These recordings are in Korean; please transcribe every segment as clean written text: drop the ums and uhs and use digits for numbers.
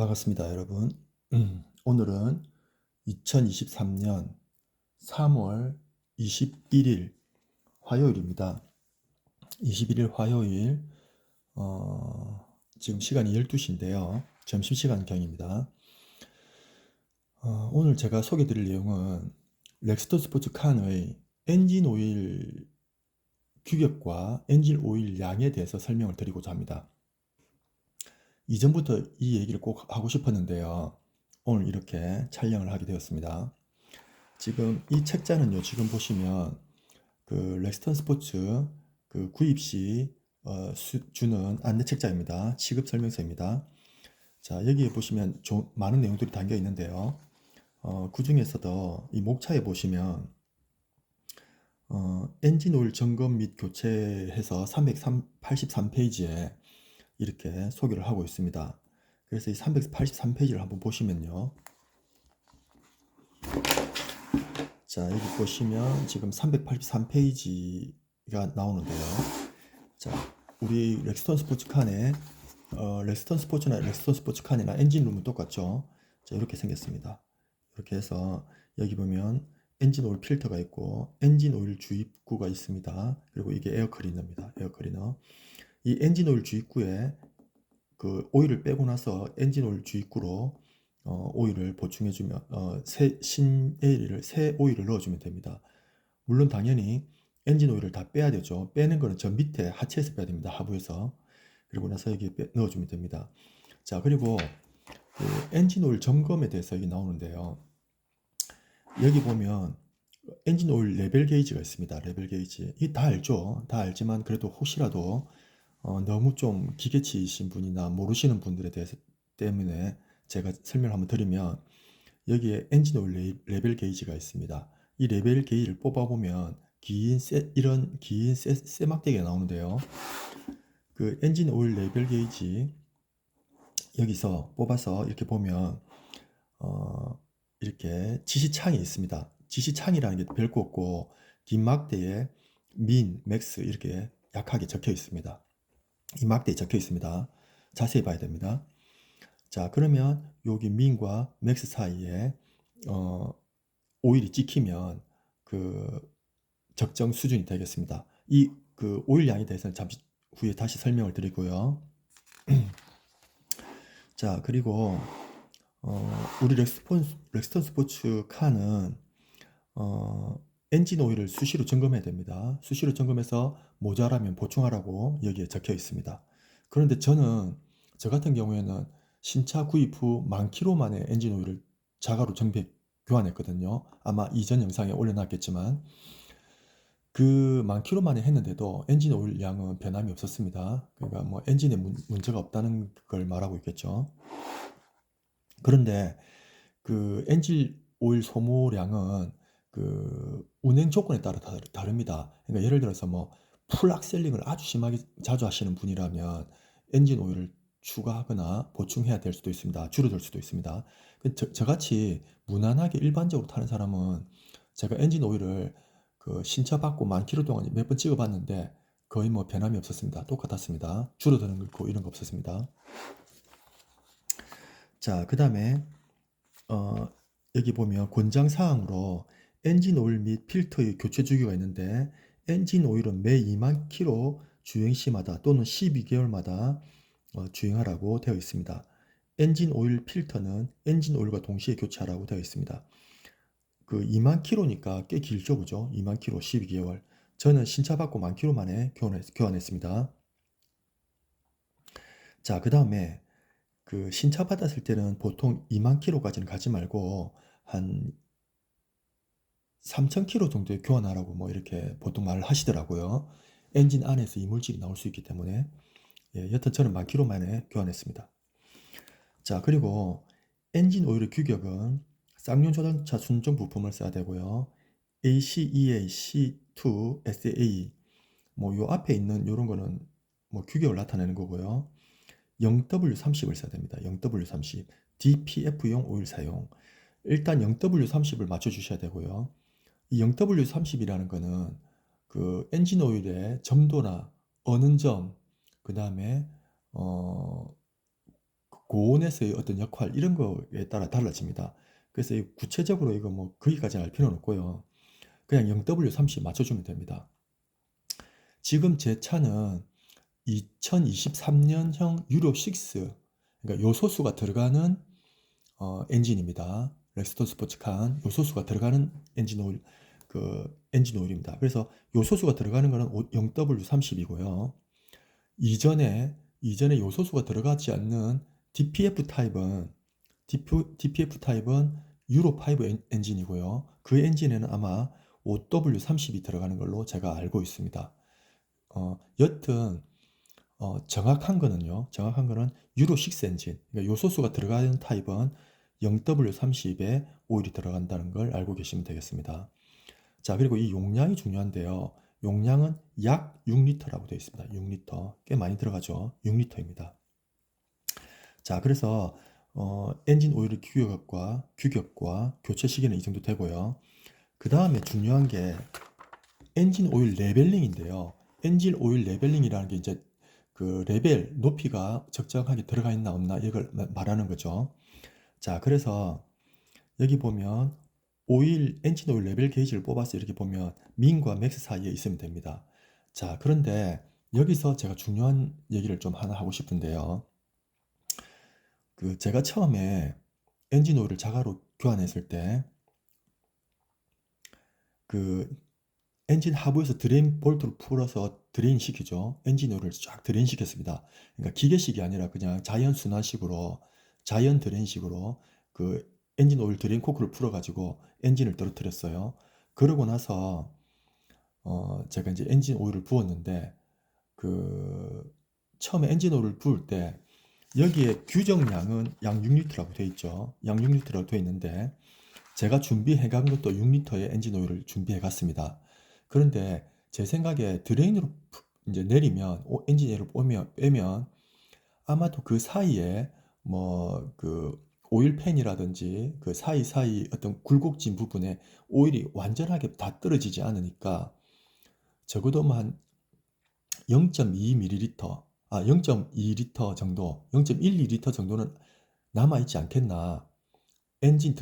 반갑습니다, 여러분. 오늘은 2023년 3월 21일 화요일입니다. 21일 화요일, 지금 시간이 12시인데요. 점심시간경입니다. 오늘 제가 소개드릴 내용은 렉스턴 스포츠칸의 엔진 오일 규격과 엔진 오일 양에 대해서 설명을 드리고자 합니다. 이전부터 이 얘기를 꼭 하고 싶었는데요. 오늘 이렇게 촬영을 하게 되었습니다. 지금 이 책자는요, 지금 보시면 그 렉스턴 스포츠 그 구입 시 주는 안내 책자입니다. 취급 설명서입니다. 자, 여기에 보시면 많은 내용들이 담겨 있는데요. 그 중에서도 이 목차에 보시면 엔진 오일 점검 및 교체해서 383페이지에 이렇게 소개를 하고 있습니다. 그래서 이 383페이지를 한번 보시면요. 자, 여기 보시면 지금 383페이지가 나오는데요. 자, 우리 렉스턴 스포츠칸에 렉스턴 스포츠나 렉스턴 스포츠칸이나 엔진룸은 똑같죠. 자, 이렇게 생겼습니다. 이렇게 해서 여기 보면 엔진 오일 필터가 있고 엔진 오일 주입구가 있습니다. 그리고 이게 에어 클리너입니다. 에어 클리너. 이 엔진 오일 주입구에 그 오일을 빼고 나서 엔진 오일 주입구로 오일을 보충해주면 새 오일을 넣어주면 됩니다. 물론 당연히 엔진 오일을 다 빼야 되죠. 빼는 거는 저 밑에 하체에서 빼야 됩니다. 하부에서. 그리고 나서 여기 넣어주면 됩니다. 자, 그리고 그 엔진 오일 점검에 대해서 여기 나오는데요. 여기 보면 엔진 오일 레벨 게이지가 있습니다. 레벨 게이지. 이 다 알죠. 다 알지만 그래도 혹시라도 너무 좀 기계치이신 분이나 모르시는 분들에 대해서 때문에 제가 설명을 한번 드리면 여기에 엔진 오일 레벨 게이지가 있습니다. 이 레벨 게이지를 뽑아보면 이런 긴 쇠막대기가 나오는데요. 그 엔진 오일 레벨 게이지 여기서 뽑아서 이렇게 보면 이렇게 지시창이 있습니다. 지시창이라는 게 별거 없고 긴 막대에 민, 맥스 이렇게 약하게 적혀 있습니다. 이 막대에 적혀 있습니다. 자세히 봐야 됩니다. 자, 그러면 여기 민과 맥스 사이에 오일이 찍히면 그 적정 수준이 되겠습니다. 이 그 오일 양에 대해서는 잠시 후에 다시 설명을 드리고요. 자, 그리고 우리 렉스턴 스포츠 카는 엔진 오일을 수시로 점검해야 됩니다. 수시로 점검해서 모자라면 보충하라고 여기에 적혀 있습니다. 그런데 저 같은 경우에는 신차 구입 후 10,000km 만에 엔진 오일을 자가로 정비 교환했거든요. 아마 이전 영상에 올려놨겠지만 그 10,000km 만에 했는데도 엔진 오일 양은 변함이 없었습니다. 그러니까 뭐 엔진에 문제가 없다는 걸 말하고 있겠죠. 그런데 그 엔진 오일 소모량은 그 운행 조건에 따라 다릅니다. 그러니까 예를 들어서 뭐 풀악셀링을 아주 심하게 자주 하시는 분이라면 엔진 오일을 추가하거나 보충해야 될 수도 있습니다. 줄어들 수도 있습니다. 저같이 무난하게 일반적으로 타는 사람은 제가 엔진 오일을 그 신차 받고 10,000km 동안 몇 번 찍어봤는데 거의 뭐 변함이 없었습니다. 똑같았습니다. 줄어드는 거 있고 이런 거 없었습니다. 자, 그 다음에 여기 보면 권장 사항으로 엔진 오일 및 필터의 교체 주기가 있는데 엔진 오일은 매 2만 킬로 주행 시마다 또는 12개월마다 주행하라고 되어 있습니다. 엔진 오일 필터는 엔진 오일과 동시에 교체하라고 되어 있습니다. 그 2만 킬로니까 꽤 길죠, 그죠? 2만 킬로 12개월. 저는 신차 받고 10,000km 만에 교환했습니다. 자, 그 다음에 그 신차 받았을 때는 보통 2만 킬로까지는 가지 말고 한 3,000km 정도에 교환하라고 뭐 이렇게 보통 말을 하시더라고요. 엔진 안에서 이물질이 나올 수 있기 때문에. 예, 여튼 저는 10,000km 만에 교환했습니다. 자, 그리고 엔진 오일의 규격은 쌍용 자동차 순정 부품을 써야 되고요. ACEA, C2, SAE 뭐 요 앞에 있는 요런 거는 뭐 규격을 나타내는 거고요. 0W30을 써야 됩니다. 0W30 DPF용 오일 사용. 일단 0W30을 맞춰 주셔야 되고요. 이 0W30이라는 거는 그 엔진 오일의 점도나 어는 점, 그 다음에 고온에서의 어떤 역할 이런 거에 따라 달라집니다. 그래서 구체적으로 이거 뭐 거기까지 알 필요는 없고요. 그냥 0W30 맞춰주면 됩니다. 지금 제 차는 2023년형 유로 6, 그러니까 요소수가 들어가는 엔진입니다. 렉스턴 스포츠칸 요소수가 들어가는 엔진 오일입니다. 그래서 요소수가 들어가는 거는 0W30이고요. 이전에 요소수가 들어가지 않는 DPF 타입은 유로 5 엔진이고요. 그 엔진에는 아마 5W30이 들어가는 걸로 제가 알고 있습니다. 여튼 정확한 거는 유로 6 엔진, 그러니까 요소수가 들어가는 타입은 0W30에 오일이 들어간다는 걸 알고 계시면 되겠습니다. 자, 그리고 이 용량이 중요한데요. 용량은 약 6리터라고 되어 있습니다. 6리터. 꽤 많이 들어가죠. 6리터입니다. 자, 그래서 엔진 오일의 규격과 교체 시기는 이 정도 되고요. 그 다음에 중요한 게 엔진 오일 레벨링인데요. 엔진 오일 레벨링이라는 게 이제 그 레벨 높이가 적정하게 들어가 있나 없나 이걸 말하는 거죠. 자, 그래서 여기 보면 엔진 오일 레벨 게이지를 뽑아서 이렇게 보면 민과 맥스 사이에 있으면 됩니다. 자, 그런데 여기서 제가 중요한 얘기를 좀 하나 하고 싶은데요. 제가 처음에 엔진 오일을 자가로 교환했을 때 엔진 하부에서 드레인 볼트를 풀어서 드레인 시키죠. 엔진 오일을 쫙 드레인 시켰습니다. 그러니까 기계식이 아니라 그냥 자연 순환식으로, 자연 드레인식으로 엔진 오일 드레인 코크를 풀어가지고 엔진을 떨어뜨렸어요. 그러고 나서 제가 이제 엔진 오일을 부었는데 처음에 엔진 오일을 부을 때 여기에 규정량은 약 6리터라고 되어 있죠. 약 6리터라고 되어 있는데 제가 준비해 간 것도 6리터의 엔진 오일을 준비해 갔습니다. 그런데 제 생각에 드레인으로 이제 내리면 엔진 오일을 빼면 아마도 그 사이에 오일팬이라든지 그 사이사이 어떤 굴곡진 부분에 오일이 완전하게 다 떨어지지 않으니까 적어도 한 0.2ml, 0.2리터 정도, 0.12리터 정도는 남아있지 않겠나. 엔진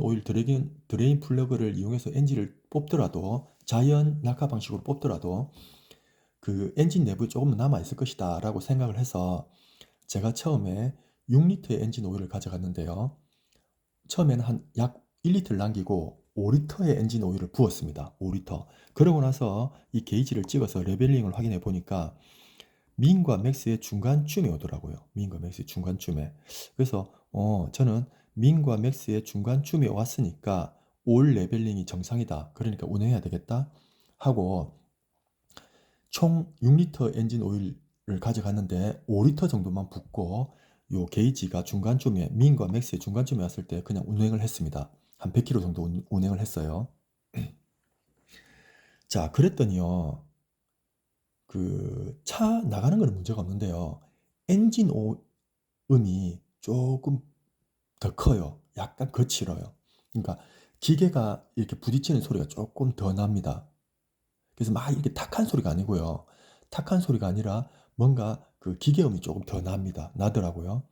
오일 드레인 플러그를 이용해서 엔진을 뽑더라도, 자연 낙하 방식으로 뽑더라도 그 엔진 내부에 조금 남아있을 것이다 라고 생각을 해서 제가 처음에 6리터의 엔진 오일을 가져갔는데요. 처음에는 한 약 1리터를 남기고 5리터의 엔진 오일을 부었습니다. 5리터. 그러고 나서 이 게이지를 찍어서 레벨링을 확인해 보니까 민과 맥스의 중간쯤에 오더라고요. 민과 맥스의 중간쯤에. 그래서 저는 민과 맥스의 중간쯤에 왔으니까 올 레벨링이 정상이다. 그러니까 운행해야 되겠다 하고 총 6리터 엔진 오일을 가져갔는데 5리터 정도만 붓고 요 게이지가 중간쯤에, 민과 맥스의 중간쯤에 왔을 때 그냥 운행을 했습니다. 한 100km 정도 운행을 했어요. 자, 그랬더니요. 차 나가는 거는 문제가 없는데요. 엔진 음이 조금 더 커요. 약간 거칠어요. 그러니까 기계가 이렇게 부딪히는 소리가 조금 더 납니다. 그래서 막 이렇게 탁한 소리가 아니고요. 탁한 소리가 아니라 뭔가 기계음이 조금 더 나더라고요.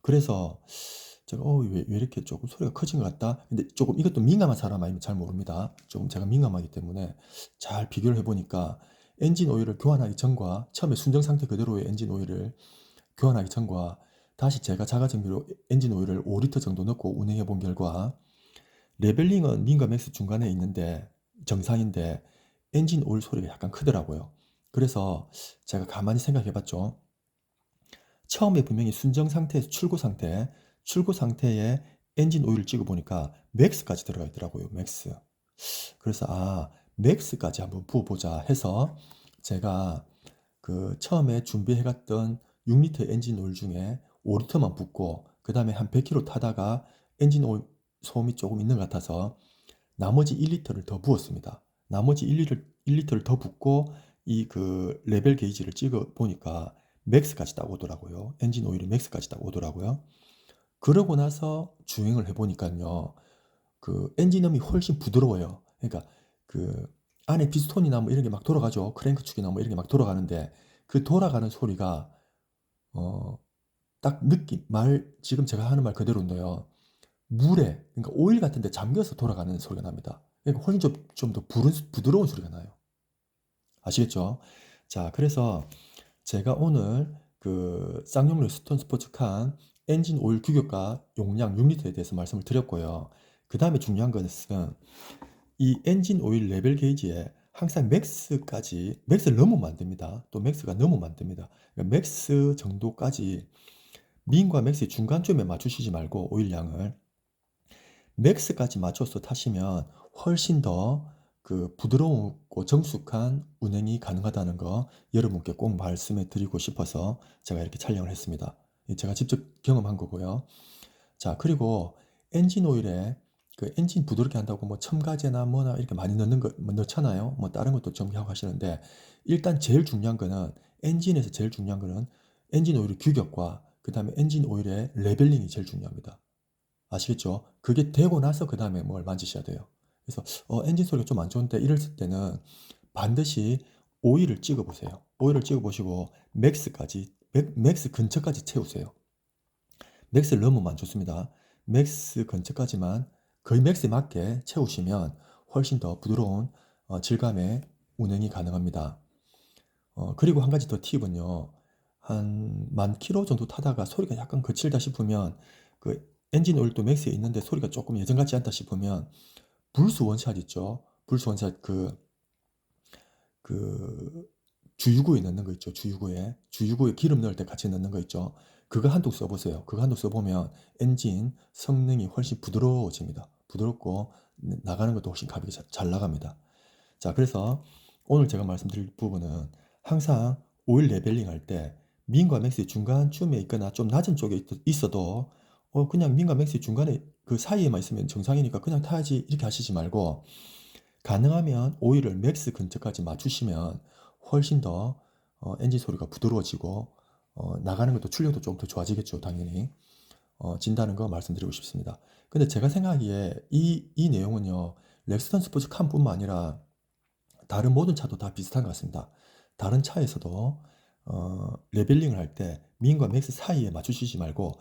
그래서 제가 왜 이렇게 조금 소리가 커진 것 같다. 근데 조금 이것도 민감한 사람 아니면 잘 모릅니다. 조금 제가 민감하기 때문에 잘 비교를 해보니까 엔진 오일을 교환하기 전과 처음에 순정 상태 그대로의 엔진 오일을 교환하기 전과 다시 제가 자가정비로 엔진 오일을 5리터 정도 넣고 운행해 본 결과 레벨링은 민과 맥스 중간에 있는데 정상인데 엔진 오일 소리가 약간 크더라고요. 그래서 제가 가만히 생각해 봤죠. 처음에 분명히 순정 상태에서 출고 상태에 엔진 오일을 찍어 보니까 맥스까지 들어가 있더라고요. 맥스. 그래서 맥스까지 한번 부어보자 해서 제가 처음에 준비해 갔던 6리터 엔진 오일 중에 5리터만 붓고 그 다음에 한 100km 타다가 엔진 오일 소음이 조금 있는 것 같아서 나머지 1리터를 더 부었습니다. 나머지 1리터를 더 붓고 레벨 게이지를 찍어 보니까 맥스까지 딱 오더라고요. 엔진 오일이 맥스까지 딱 오더라고요. 그러고 나서 주행을 해보니까요. 엔진음이 훨씬 부드러워요. 그러니까 안에 피스톤이나 뭐 이런 게 막 돌아가죠. 크랭크 축이나 뭐 이런 게 막 돌아가는데 그 돌아가는 소리가 딱 느낌, 지금 제가 하는 말 그대로인데요. 물에, 그러니까 오일 같은 데 잠겨서 돌아가는 소리가 납니다. 그러니까 훨씬 좀 더 부드러운 소리가 나요. 아시겠죠? 자, 그래서 제가 오늘 그 쌍용 레스톤 스포츠칸 엔진 오일 규격과 용량 6리터에 대해서 말씀을 드렸고요. 그 다음에 중요한 것은 이 엔진 오일 레벨 게이지에 항상 맥스를 넘으면 안 됩니다. 또 맥스가 넘으면 안 됩니다. 그러니까 맥스 정도까지 민과 맥스의 중간쯤에 맞추시지 말고 오일량을 맥스까지 맞춰서 타시면 훨씬 더 그 부드럽고 정숙한 운행이 가능하다는 거 여러분께 꼭 말씀해 드리고 싶어서 제가 이렇게 촬영을 했습니다. 제가 직접 경험한 거고요. 자, 그리고 엔진 오일에 그 엔진 부드럽게 한다고 뭐 첨가제나 뭐나 이렇게 많이 넣는 거 뭐 넣잖아요. 뭐 다른 것도 정비하고 하시는데 일단 제일 중요한 거는 엔진에서 제일 중요한 거는 엔진 오일의 규격과 그 다음에 엔진 오일의 레벨링이 제일 중요합니다. 아시겠죠? 그게 되고 나서 그 다음에 뭘 만지셔야 돼요. 그래서 엔진 소리가 좀 안 좋은데 이랬을 때는 반드시 오일을 찍어 보세요. 오일을 찍어 보시고 맥스 근처까지 채우세요. 맥스를 넘으면 안 좋습니다. 맥스 근처까지만 거의 맥스에 맞게 채우시면 훨씬 더 부드러운 질감의 운행이 가능합니다. 그리고 한 가지 더 팁은요. 한 10,000km 정도 타다가 소리가 약간 거칠다 싶으면 그 엔진 오일도 맥스에 있는데 소리가 조금 예전 같지 않다 싶으면 불수 원샷 있죠. 불수 원샷 그 주유구에 넣는 거 있죠. 주유구에 기름 넣을 때 같이 넣는 거 있죠. 그거 한 통 써보세요. 그거 한 통 써보면 엔진 성능이 훨씬 부드러워집니다. 부드럽고 나가는 것도 훨씬 가볍게 잘 나갑니다. 자, 그래서 오늘 제가 말씀드릴 부분은 항상 오일 레벨링 할 때 민과 맥스의 중간쯤에 있거나 좀 낮은 쪽에 있어도 그냥 민과 맥스의 중간에 그 사이에만 있으면 정상이니까 그냥 타야지 이렇게 하시지 말고 가능하면 오일을 맥스 근처까지 맞추시면 훨씬 더 엔진 소리가 부드러워지고 나가는 것도 출력도 좀 더 좋아지겠죠, 당연히. 진다는 거 말씀드리고 싶습니다. 근데 제가 생각하기에 이 내용은요, 렉스턴 스포츠 칸뿐만 아니라 다른 모든 차도 다 비슷한 것 같습니다. 다른 차에서도 레벨링을 할 때 민과 맥스 사이에 맞추시지 말고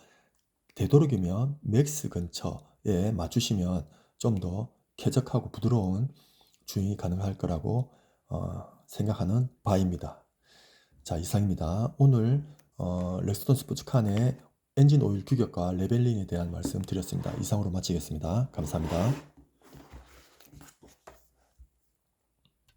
되도록이면 맥스 근처에 맞추시면 좀 더 쾌적하고 부드러운 주행이 가능할 거라고 생각하는 바입니다. 자, 이상입니다. 오늘 렉스턴 스포츠칸의 엔진 오일 규격과 레벨링에 대한 말씀 드렸습니다. 이상으로 마치겠습니다. 감사합니다.